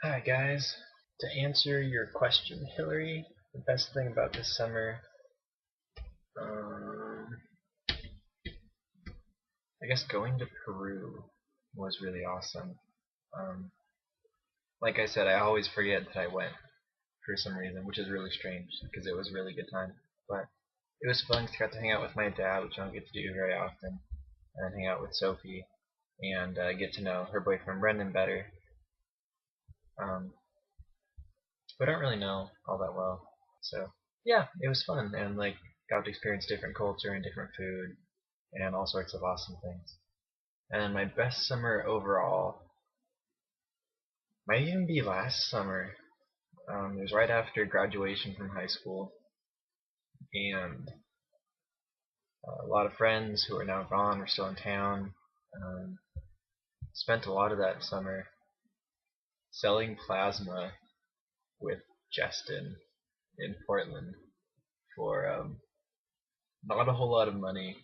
Hi guys. To answer your question, Hillary, the best thing about this summer, um, I guess going to Peru was really awesome. Um, like I said, I always forget that I went for some reason, which is really strange because it was a really good time. But it was fun because I got to hang out with my dad, which I don't get to do very often, and hang out with Sophie and get to know her boyfriend Brendan better. Um, I don't really know all that well. So yeah, it was fun and like got to experience different culture and different food and all sorts of awesome things. And my best summer overall might even be last summer. It was right after graduation from high school, and a lot of friends who are now gone were still in town. Um, Spent a lot of that summer selling plasma with Justin in Portland for not a whole lot of money,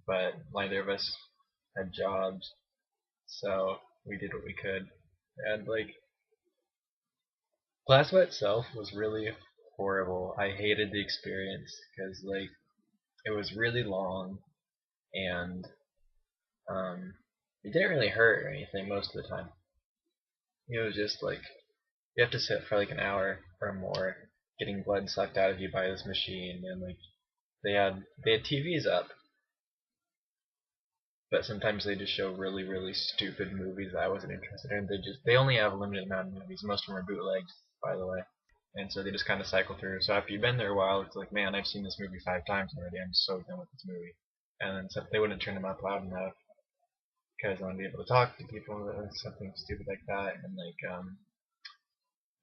but neither of us had jobs, so we did what we could. And like plasma itself was really horrible. I hated the experience because like it was really long and um, it didn't really hurt or anything most of the time. It was just like you have to sit for like an hour or more getting blood sucked out of you by this machine, and like they had TVs up, but sometimes they just show really stupid movies that I wasn't interested in. They only have a limited amount of movies. Most of them are bootlegs, by the way, and so they just kind of cycle through. So after you've been there a while, it's like, man, I've seen this movie 5 times already. I'm so done with this movie. And then they wouldn't turn them up loud enough because I want to be able to talk to people or something stupid like that. And like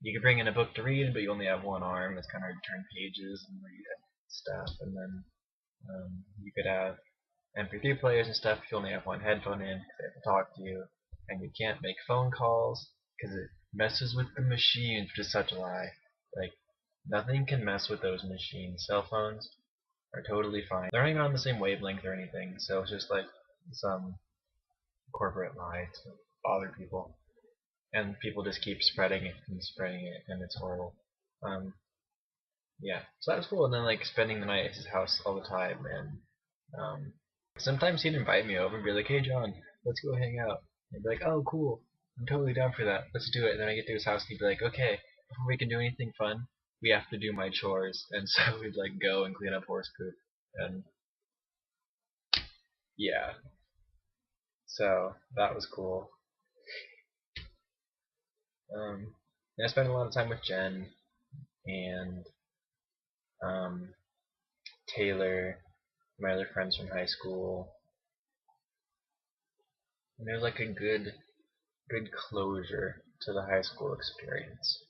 you could bring in a book to read, but you only have one arm. It's kind of hard to turn pages and read stuff. And then you could have MP3 players and stuff. You only have one headphone in because they have to talk to you, and you can't make phone calls because it messes with the machines, which is such a lie. Like nothing can mess with those machines. Cell phones are totally fine. They're not even on the same wavelength or anything, so it's just like some corporate lie to bother people, and people just keep spreading it, and it's horrible. Um, yeah, so that was cool. And then like spending the night at his house all the time, and um, sometimes he'd invite me over and be like, "Hey John, let's go hang out." And I'd be like, "Oh, cool, I'm totally down for that. Let's do it." And then I get to his house, and he'd be like, "Okay, before we can do anything fun, we have to do my chores." And so we'd like go and clean up horse poop, and yeah, so that was cool. And I spent a lot of time with Jen and um, Taylor, my other friends from high school, and it was like a good closure to the high school experience.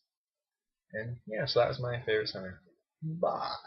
And yeah, so that was my favorite summer. Bye.